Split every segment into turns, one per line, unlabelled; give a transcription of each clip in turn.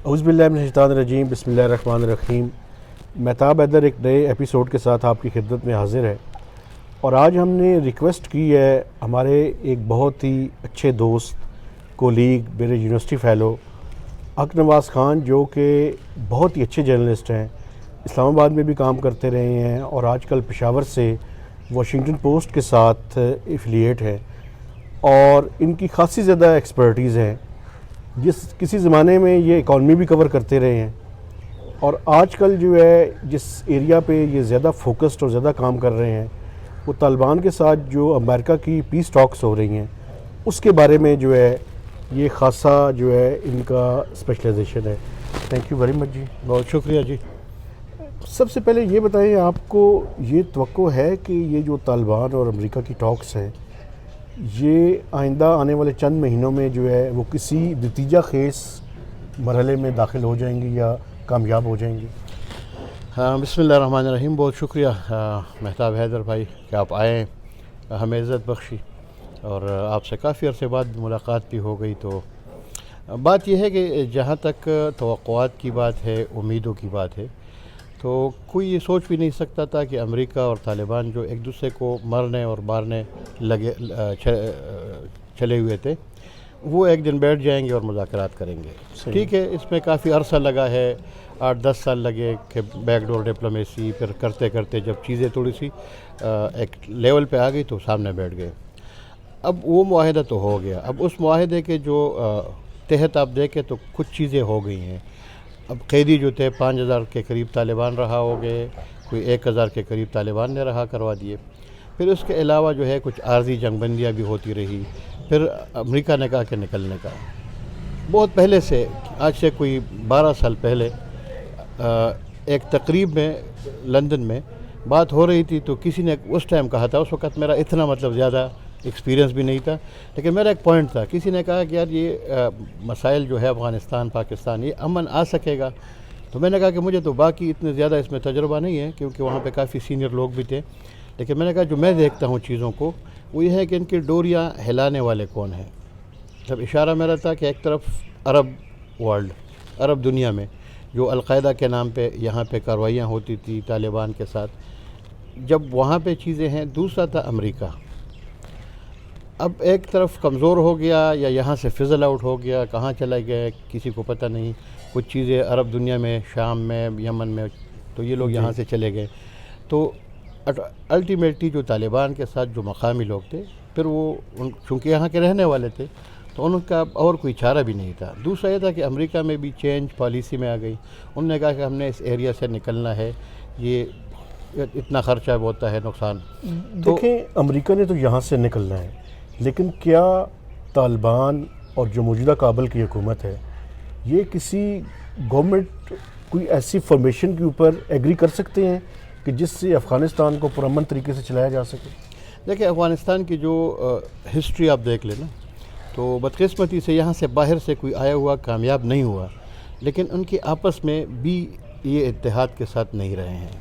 اعوذ باللہ من الشیطان الرجیم، بسم اللہ الرحمن الرحیم۔ مہتاب حیدر ایک نئے ایپیسوڈ کے ساتھ آپ کی خدمت میں حاضر ہے، اور آج ہم نے ریکویسٹ کی ہے ہمارے ایک بہت ہی اچھے دوست، کولیگ، میرے یونیورسٹی فیلو حق نواز خان، جو کہ بہت ہی اچھے جرنلسٹ ہیں، اسلام آباد میں بھی کام کرتے رہے ہیں اور آج کل پشاور سے واشنگٹن پوسٹ کے ساتھ ایفیلیٹ ہے، اور ان کی خاصی زیادہ ایکسپرٹیز ہیں۔ کسی زمانے میں یہ اکانومی بھی کور کرتے رہے ہیں، اور آج کل جو ہے جس ایریا پہ یہ زیادہ فوکسڈ اور زیادہ کام کر رہے ہیں وہ طالبان کے ساتھ جو امریکہ کی پیس ٹاکس ہو رہی ہیں اس کے بارے میں جو ہے یہ خاصا جو ہے ان کا اسپیشلائزیشن ہے۔ تھینک یو ویری مچ جی،
بہت شکریہ جی۔
سب سے پہلے یہ بتائیں، آپ کو یہ توقع ہے کہ یہ جو طالبان اور امریکہ کی ٹاکس ہیں یہ آئندہ آنے والے چند مہینوں میں جو ہے وہ کسی نتیجہ خیز مرحلے میں داخل ہو جائیں گی یا کامیاب ہو جائیں گی؟
ہاں، بسم اللہ الرحمن الرحیم۔ بہت شکریہ مہتاب حیدر بھائی کہ آپ آئے، ہمیں عزت بخشی، اور آپ سے کافی عرصے بعد ملاقات بھی ہو گئی۔ تو بات یہ ہے کہ جہاں تک توقعات کی بات ہے، امیدوں کی بات ہے، تو کوئی یہ سوچ بھی نہیں سکتا تھا کہ امریکہ اور طالبان جو ایک دوسرے کو مرنے اور مارنے چلے ہوئے تھے، وہ ایک دن بیٹھ جائیں گے اور مذاکرات کریں گے۔ ٹھیک ہے، اس میں کافی عرصہ لگا ہے، 8-10 سال لگے کہ بیک ڈور ڈپلومیسی، پھر کرتے کرتے جب چیزیں تھوڑی سی ایک لیول پہ آ گئی تو سامنے بیٹھ گئے۔ اب وہ معاہدہ تو ہو گیا، اب اس معاہدے کے جو تحت آپ دیکھیں تو کچھ چیزیں ہو گئی ہیں۔ اب قیدی جو تھے 5000 کے قریب طالبان رہا ہو گئے، کوئی 1000 کے قریب طالبان نے رہا کروا دیے۔ پھر اس کے علاوہ جو ہے کچھ عارضی جنگ بندیاں بھی ہوتی رہی۔ پھر امریکہ نے کہا کہ نکلنے کا، بہت پہلے سے، آج سے کوئی 12 سال پہلے ایک تقریب میں لندن میں بات ہو رہی تھی، تو کسی نے اس ٹائم کہا تھا، اس وقت میرا اتنا زیادہ ایکسپیرینس بھی نہیں تھا، لیکن میرا ایک پوائنٹ تھا، کسی نے کہا کہ یار یہ مسائل جو ہے افغانستان پاکستان، یہ امن آ سکے گا؟ تو میں نے کہا کہ مجھے تو باقی اتنے زیادہ اس میں تجربہ نہیں ہے، کیونکہ وہاں پہ کافی سینئر لوگ بھی تھے، لیکن میں نے کہا جو میں دیکھتا ہوں چیزوں کو وہ یہ ہے کہ ان کی ڈوریاں ہلانے والے کون ہیں۔ جب اشارہ میرا تھا کہ ایک طرف عرب ورلڈ، عرب دنیا میں جو القاعدہ کے نام پہ یہاں پہ کارروائیاں ہوتی تھی طالبان کے ساتھ، جب وہاں پہ چیزیں ہیں، دوسرا تھا امریکہ۔ اب ایک طرف کمزور ہو گیا یا یہاں سے فضل آؤٹ ہو گیا، کہاں چلے گئے کسی کو پتہ نہیں، کچھ چیزیں عرب دنیا میں، شام میں، یمن میں، تو یہ لوگ یہاں سے چلے گئے۔ تو الٹیمیٹلی جو طالبان کے ساتھ جو مقامی لوگ تھے، پھر وہ چونکہ یہاں کے رہنے والے تھے تو ان کا اور کوئی چارہ بھی نہیں تھا۔ دوسرا یہ تھا کہ امریکہ میں بھی چینج پالیسی میں آ گئی، انہوں نے کہا کہ ہم نے اس ایریا سے نکلنا ہے، یہ اتنا خرچہ ہوتا ہے، نقصان۔
دیکھیں، امریکہ نے تو یہاں سے نکلنا ہے، لیکن کیا طالبان اور جو موجودہ کابل کی حکومت ہے یہ کسی گورنمنٹ کوئی ایسی فارمیشن کے اوپر ایگری کر سکتے ہیں کہ جس سے افغانستان کو پرامن طریقے سے چلایا جا سکے؟
دیکھیں، افغانستان کی جو ہسٹری آپ دیکھ لیں نا، تو بدقسمتی سے یہاں سے باہر سے کوئی آیا ہوا کامیاب نہیں ہوا، لیکن ان کی آپس میں بھی یہ اتحاد کے ساتھ نہیں رہے ہیں،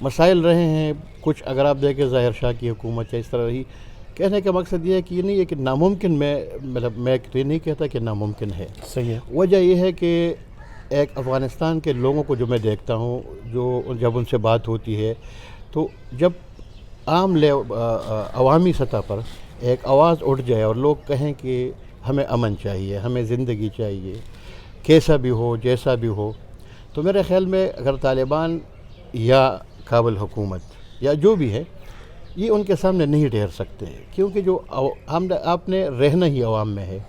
مسائل رہے ہیں کچھ۔ اگر آپ دیکھیں ظاہر شاہ کی حکومت اس طرح رہی، کہنے کا مقصد یہ ہے کہ یہ نہیں ہے کہ ناممکن، میں یہ نہیں کہتا کہ ناممکن ہے۔
صحیح ہے۔
وجہ یہ ہے کہ ایک افغانستان کے لوگوں کو جو میں دیکھتا ہوں، جو جب ان سے بات ہوتی ہے تو جب عام عوامی سطح پر ایک آواز اٹھ جائے اور لوگ کہیں کہ ہمیں امن چاہیے، ہمیں زندگی چاہیے، کیسا بھی ہو، جیسا بھی ہو، تو میرے خیال میں اگر طالبان یا کابل حکومت یا جو بھی ہے، یہ ان کے سامنے نہیں ٹھہر سکتے، کیونکہ جو آپ نے رہنا ہی عوام میں ہے۔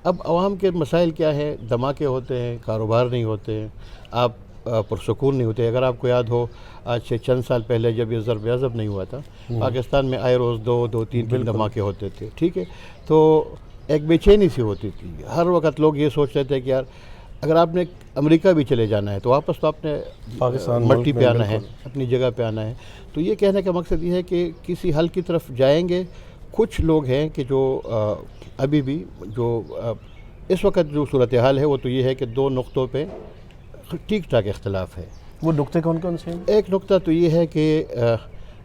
اب عوام کے مسائل کیا ہے؟ دھماکے ہوتے ہیں، کاروبار نہیں ہوتے ہیں، آپ پرسکون نہیں ہوتے۔ اگر آپ کو یاد ہو، آج سے چند سال پہلے جب یہ ضرب عضب نہیں ہوا تھا، پاکستان میں آئے روز دو تین دھماکے ہوتے تھے، ٹھیک ہے، تو ایک بے چینی سی ہوتی تھی، ہر وقت لوگ یہ سوچ رہے تھے کہ یار اگر آپ نے امریکہ بھی چلے جانا ہے تو واپس تو آپ نے
پاکستان
مٹی پہ آنا ہے، اپنی جگہ پہ آنا ہے۔ تو یہ کہنے کا مقصد یہ ہے کہ کسی حل کی طرف جائیں گے۔ کچھ لوگ ہیں کہ جو ابھی بھی جو اس وقت جو صورتحال ہے وہ تو یہ ہے کہ دو نقطوں پہ ٹھیک ٹھاک اختلاف ہے۔
وہ نقطے کون کون سے ہیں؟
ایک نقطہ تو یہ ہے کہ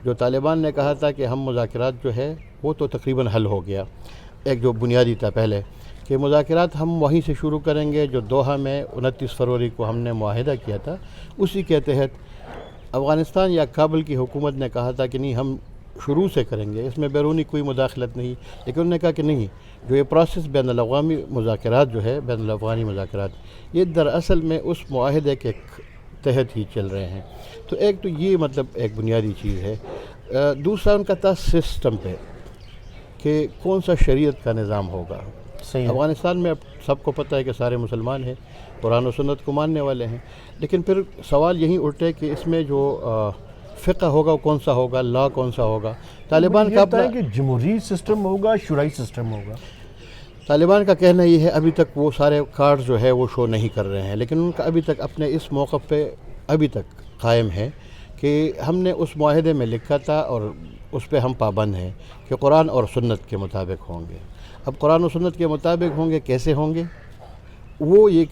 جو طالبان نے کہا تھا کہ ہم مذاکرات جو ہے وہ تو تقریباً حل ہو گیا، ایک جو بنیادی تھا پہلے کہ مذاکرات ہم وہیں سے شروع کریں گے جو دوحہ میں 29 فروری کو ہم نے معاہدہ کیا تھا، اسی کے تحت افغانستان یا کابل کی حکومت نے کہا تھا کہ نہیں ہم شروع سے کریں گے، اس میں بیرونی کوئی مداخلت نہیں، لیکن انہوں نے کہا کہ نہیں، جو یہ پروسیس بین الاقوامی مذاکرات جو ہے، بین الافغانی مذاکرات، یہ دراصل میں اس معاہدے کے تحت ہی چل رہے ہیں۔ تو ایک تو یہ مطلب ایک بنیادی چیز ہے۔ دوسرا ان کا تھا سسٹم پہ کہ کون سا شریعت کا نظام ہوگا۔
صحیح ہے۔
افغانستان میں اب سب کو پتہ ہے کہ سارے مسلمان ہیں، قرآن و سنت کو ماننے والے ہیں، لیکن پھر سوال یہی اٹھے کہ اس میں جو فقہ ہوگا وہ کون سا ہوگا، لا کون سا ہوگا۔ طالبان کا
ہے کہ جمہوری سسٹم ہوگا، شورائی سسٹم ہوگا۔
طالبان کا کہنا یہ ہے ابھی تک وہ سارے کارڈ جو ہے وہ شو نہیں کر رہے ہیں، لیکن ان کا ابھی تک اپنے اس موقف پہ ابھی تک قائم ہے کہ ہم نے اس معاہدے میں لکھا تھا اور اس پہ ہم پابند ہیں کہ قرآن اور سنت کے مطابق ہوں گے۔ اب قرآن و سنت کے مطابق ہوں گے، کیسے ہوں گے وہ یہ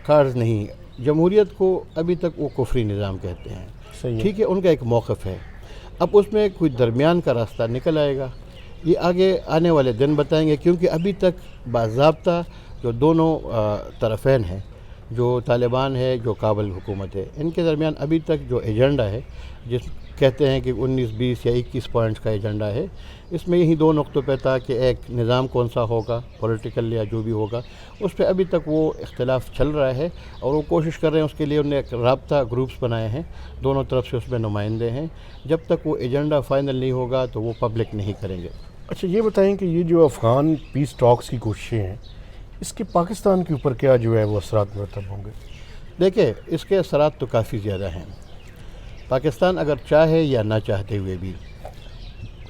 کارڈ نہیں۔ جمہوریت کو ابھی تک وہ کفری نظام کہتے ہیں،
صحیح ہے۔
ٹھیک ہے، ان کا ایک موقف ہے۔ اب اس میں کوئی درمیان کا راستہ نکل آئے گا، یہ آگے آنے والے دن بتائیں گے، کیونکہ ابھی تک باضابطہ جو دونوں طرفین ہیں، جو طالبان ہے، جو کابل حکومت ہے، ان کے درمیان ابھی تک جو ایجنڈا ہے، جس کہتے ہیں کہ 19 20 یا 21 پوائنٹس کا ایجنڈا ہے، اس میں یہی دو نقطوں پہ تھا کہ ایک نظام کون سا ہوگا، پولیٹیکل یا جو بھی ہوگا، اس پہ ابھی تک وہ اختلاف چل رہا ہے اور وہ کوشش کر رہے ہیں۔ اس کے لیے انہوں نے ایک رابطہ گروپس بنائے ہیں، دونوں طرف سے اس میں نمائندے ہیں۔ جب تک وہ ایجنڈا فائنل نہیں ہوگا تو وہ پبلک نہیں کریں گے۔
اچھا یہ بتائیں کہ یہ جو افغان پیس ٹاکس کی کوششیں ہیں، اس کے پاکستان کے اوپر کیا جو ہے وہ اثرات مرتب ہوں گے؟
دیکھیں، اس کے اثرات تو کافی زیادہ ہیں۔ پاکستان اگر چاہے یا نہ چاہتے ہوئے بھی،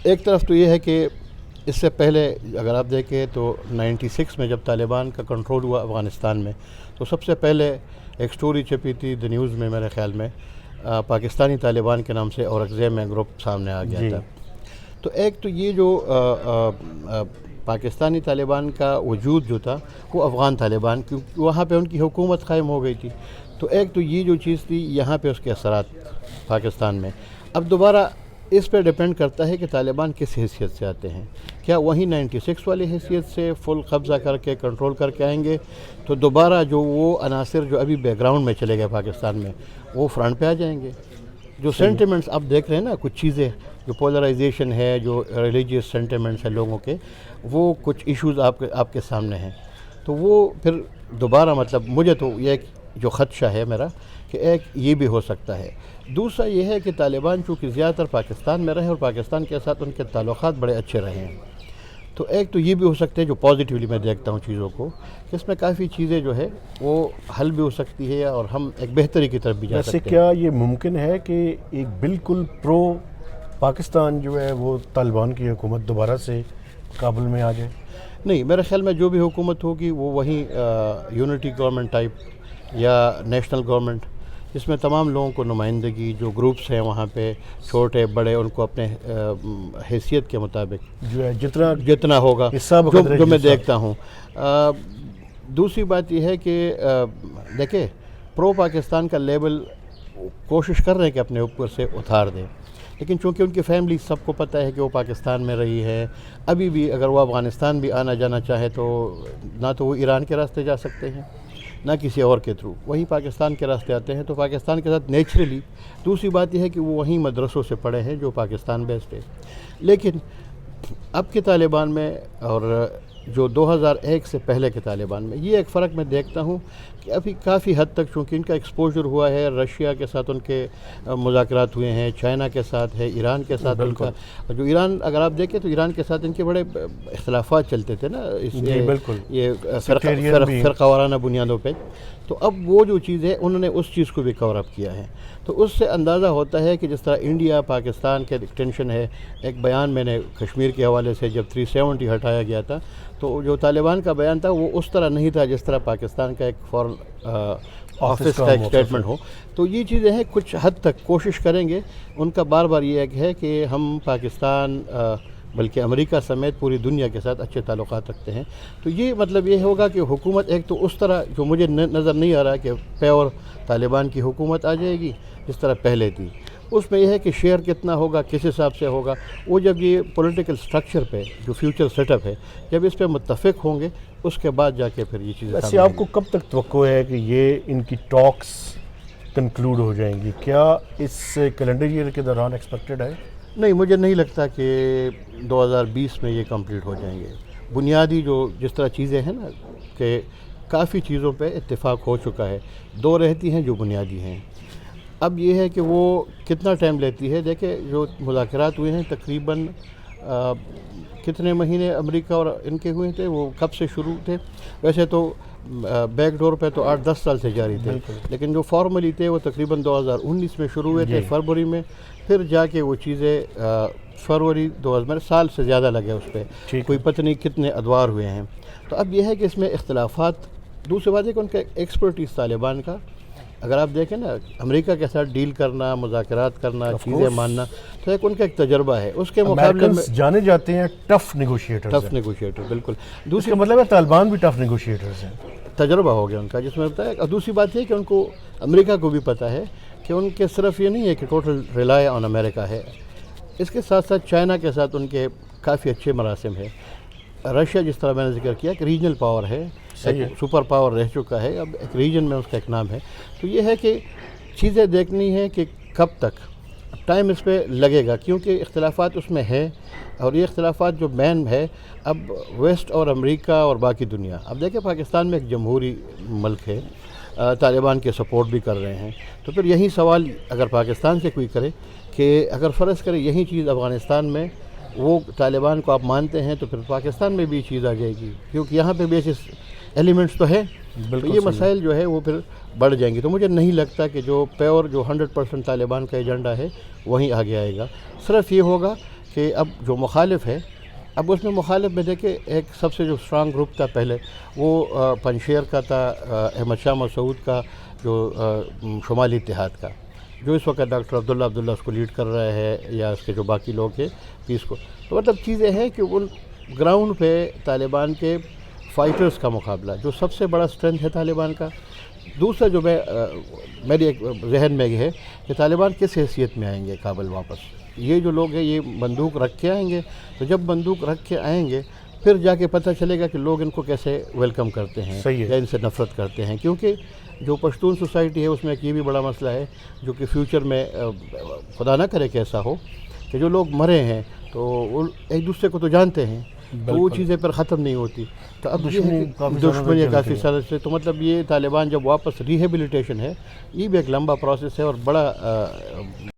ایک طرف تو یہ ہے کہ اس سے پہلے اگر آپ دیکھیں تو 96 میں جب طالبان کا کنٹرول ہوا افغانستان میں، تو سب سے پہلے ایک سٹوری چھپی تھی دی نیوز میں، میرے خیال میں پاکستانی طالبان کے نام سے اورکزے میں گروپ سامنے آ گیا تھا۔ تو ایک تو یہ جو پاکستانی طالبان کا وجود جو تھا وہ افغان طالبان، کیونکہ وہاں پہ ان کی حکومت قائم ہو گئی تھی، تو ایک تو یہ جو چیز تھی یہاں پہ اس کے اثرات پاکستان میں۔ اب دوبارہ اس پہ ڈیپینڈ کرتا ہے کہ طالبان کس حیثیت سے آتے ہیں، کیا وہیں 96 والی حیثیت سے فل قبضہ کر کے کنٹرول کر کے آئیں گے، تو دوبارہ جو وہ عناصر جو ابھی بیک گراؤنڈ میں چلے گئے پاکستان میں، وہ فرنٹ پہ آ جائیں گے۔ جو سینٹیمنٹس آپ دیکھ رہے ہیں نا، کچھ چیزیں جو پولرائزیشن ہے، جو ریلیجیس سینٹیمنٹس ہیں لوگوں کے، وہ کچھ ایشوز آپ کے سامنے ہیں، تو وہ پھر دوبارہ مطلب مجھے تو یہ جو خدشہ ہے میرا کہ ایک یہ بھی ہو سکتا ہے۔ دوسرا یہ ہے کہ طالبان چونکہ زیادہ تر پاکستان میں رہے اور پاکستان کے ساتھ ان کے تعلقات بڑے اچھے رہے ہیں، تو ایک تو یہ بھی ہو سکتے ہیں جو پازیٹیولی میں دیکھتا ہوں چیزوں کو، کہ اس میں کافی چیزیں جو ہے وہ حل بھی ہو سکتی ہے اور ہم ایک بہتری کی طرف بھی جا سکتے ہیں۔
ویسے کیا یہ ممکن ہے کہ ایک بالکل پرو پاکستان جو ہے وہ طالبان کی حکومت دوبارہ سے کابل میں آ جائے؟
نہیں، میرے خیال میں جو بھی حکومت ہوگی وہ وہیں یونٹی گورنمنٹ ٹائپ یا نیشنل گورنمنٹ، جس میں تمام لوگوں کو نمائندگی، جو گروپس ہیں وہاں پہ چھوٹے بڑے، ان کو اپنے حیثیت کے مطابق
جو ہے
جتنا ہوگا جو میں دیکھتا ہوں۔ دوسری بات یہ ہے کہ دیکھیں، پرو پاکستان کا لیبل کوشش کر رہے ہیں کہ اپنے اوپر سے اتار دیں، لیکن چونکہ ان کی فیملی سب کو پتہ ہے کہ وہ پاکستان میں رہی ہے، ابھی بھی اگر وہ افغانستان بھی آنا جانا چاہے تو نہ تو وہ ایران کے راستے جا سکتے ہیں نہ کسی اور کے تھرو، وہی پاکستان کے راستے آتے ہیں، تو پاکستان کے ساتھ نیچرلی۔ دوسری بات یہ ہے کہ وہ وہیں مدرسوں سے پڑھے ہیں جو پاکستان بیسڈ ہے، لیکن اب کے طالبان میں اور جو 2001 سے پہلے کے طالبان میں یہ ایک فرق میں دیکھتا ہوں کہ ابھی کافی حد تک چونکہ ان کا ایکسپوجر ہوا ہے، رشیا کے ساتھ ان کے مذاکرات ہوئے ہیں، چائنا کے ساتھ ہے، ایران کے ساتھ ان کا، جو ایران اگر آپ دیکھیں تو ایران کے ساتھ ان کے بڑے اختلافات چلتے تھے نا، یہ فرقہ وارانہ بنیادوں پہ، تو اب وہ جو چیز ہے انہوں نے اس چیز کو بھی کور اپ کیا ہے، تو اس سے اندازہ ہوتا ہے کہ جس طرح انڈیا پاکستان کے ٹینشن ہے، ایک بیان میں نے کشمیر کے حوالے سے جب 370 ہٹایا گیا تھا، تو جو طالبان کا بیان تھا وہ اس طرح نہیں تھا جس طرح پاکستان کا ایک فورن آفس کا ایک اسٹیٹمنٹ ہو، تو یہ چیزیں ہیں کچھ حد تک کوشش کریں گے، ان کا بار بار یہ ہے کہ ہم پاکستان بلکہ امریکہ سمیت پوری دنیا کے ساتھ اچھے تعلقات رکھتے ہیں، تو یہ مطلب یہ ہوگا کہ حکومت ایک تو اس طرح جو مجھے نظر نہیں آ رہا کہ پیور طالبان کی حکومت آ جائے گی جس طرح پہلے تھی، اس میں یہ ہے کہ شیئر کتنا ہوگا، کس حساب سے ہوگا، وہ جب یہ پولیٹیکل سٹرکچر پہ جو فیوچر سیٹ اپ ہے جب اس پہ متفق ہوں گے اس کے بعد جا کے پھر یہ چیزیں
ویسے آپ کو کب تک توقع ہے کہ یہ ان کی ٹاکس کنکلوڈ ہو جائیں گی؟ کیا اس کیلنڈر ایئر کے دوران ایکسپیکٹڈ ہے؟
نہیں، مجھے نہیں لگتا کہ 2020 میں یہ کمپلیٹ ہو جائیں گے. بنیادی جو جس طرح چیزیں ہیں نا کہ کافی چیزوں پہ اتفاق ہو چکا ہے، دو رہتی ہیں جو بنیادی ہیں. اب یہ ہے کہ وہ کتنا ٹائم لیتی ہے. دیکھیں جو مذاکرات ہوئے ہیں تقریباً کتنے مہینے امریکہ اور ان کے ہوئے تھے، وہ کب سے شروع تھے؟ ویسے تو بیک ڈور پہ تو 8-10 سال سے جاری تھے، لیکن جو فارملی تھے وہ تقریباً 2019 میں شروع ہوئے تھے، فروری میں. پھر جا کے وہ چیزیں فروری 2000 سال سے زیادہ لگے اس پہ، کوئی پتہ نہیں کتنے ادوار ہوئے ہیں. تو اب یہ ہے کہ اس میں اختلافات. دوسری بات ہے کہ ان کا ایکسپرٹیز طالبان کا، اگر آپ دیکھیں نا امریکہ کے ساتھ ڈیل کرنا، مذاکرات کرنا، چیزیں ماننا، تو ایک ان کا ایک تجربہ ہے. اس کے مقابلے میں
جانے جاتے ہیں ٹف
نیگوشیٹر. بالکل.
دوسری مطلب ہے طالبان بھی ٹف نیگوشیٹرز ہیں.
تجربہ ہو گیا ان کا جس میں بتایا. اور دوسری بات یہ کہ ان کو امریکہ کو بھی پتہ ہے کہ ان کے صرف یہ نہیں ہے کہ ٹوٹل ریلائی آن امریکہ ہے، اس کے ساتھ ساتھ چائنا کے ساتھ ان کے کافی اچھے مراسم ہے. رشیا جس طرح میں نے ذکر کیا کہ ریجنل پاور ہے، سپر پاور رہ چکا ہے، اب ایک ریجن میں اس کا ایک نام ہے. تو یہ ہے کہ چیزیں دیکھنی ہے کہ کب تک ٹائم اس پہ لگے گا، کیونکہ اختلافات اس میں ہے. اور یہ اختلافات جو مین ہے اب ویسٹ اور امریکہ اور باقی دنیا. اب دیکھیں پاکستان میں ایک جمہوری ملک ہے، طالبان کے سپورٹ بھی کر رہے ہیں. تو پھر یہی سوال اگر پاکستان سے کوئی کرے کہ اگر فرض کرے یہی چیز افغانستان میں وہ طالبان کو آپ مانتے ہیں تو پھر پاکستان میں بھی یہ چیز آ جائے گی، کیونکہ یہاں پہ بھی ایسے ایلیمنٹس تو ہے. تو یہ مسائل جو ہے وہ پھر بڑھ جائیں گی. تو مجھے نہیں لگتا کہ جو پیور جو 100% طالبان کا ایجنڈا ہے وہیں آگے آئے گا. صرف یہ ہوگا کہ اب جو مخالف ہے، اب اس میں مخالف میں دیکھیں ایک سب سے جو اسٹرانگ گروپ تھا پہلے وہ پنشیر کا تھا، احمد شاہ مسعود کا جو شمالی اتحاد کا، جو اس وقت ڈاکٹر عبداللہ اس کو لیڈ کر رہا ہے، یا اس کے جو باقی لوگ ہیں پیس کو. تو مطلب چیزیں ہیں کہ ان گراؤنڈ پہ طالبان کے فائٹرز کا مقابلہ جو سب سے بڑا اسٹرینتھ ہے طالبان کا. دوسرا جو میری ایک ذہن میں یہ ہے کہ طالبان کس حیثیت میں آئیں گے کابل واپس. یہ جو لوگ ہیں یہ بندوق رکھ کے آئیں گے، تو جب بندوق رکھ کے آئیں گے پھر جا کے پتہ چلے گا کہ لوگ ان کو کیسے ویلکم کرتے ہیں یا ان سے نفرت کرتے ہیں. کیونکہ جو پشتون سوسائٹی ہے اس میں ایک یہ بھی بڑا مسئلہ ہے جو کہ فیوچر میں خدا نہ کرے کہ ایسا ہو کہ جو لوگ مرے ہیں تو وہ ایک دوسرے کو تو جانتے ہیں، تو وہ چیزیں پر ختم نہیں ہوتی. تو اب دشمنی کافی سال سے. تو مطلب یہ طالبان جب واپس ریہیبلیٹیشن ہے، یہ بھی ایک لمبا پروسیس ہے اور بڑا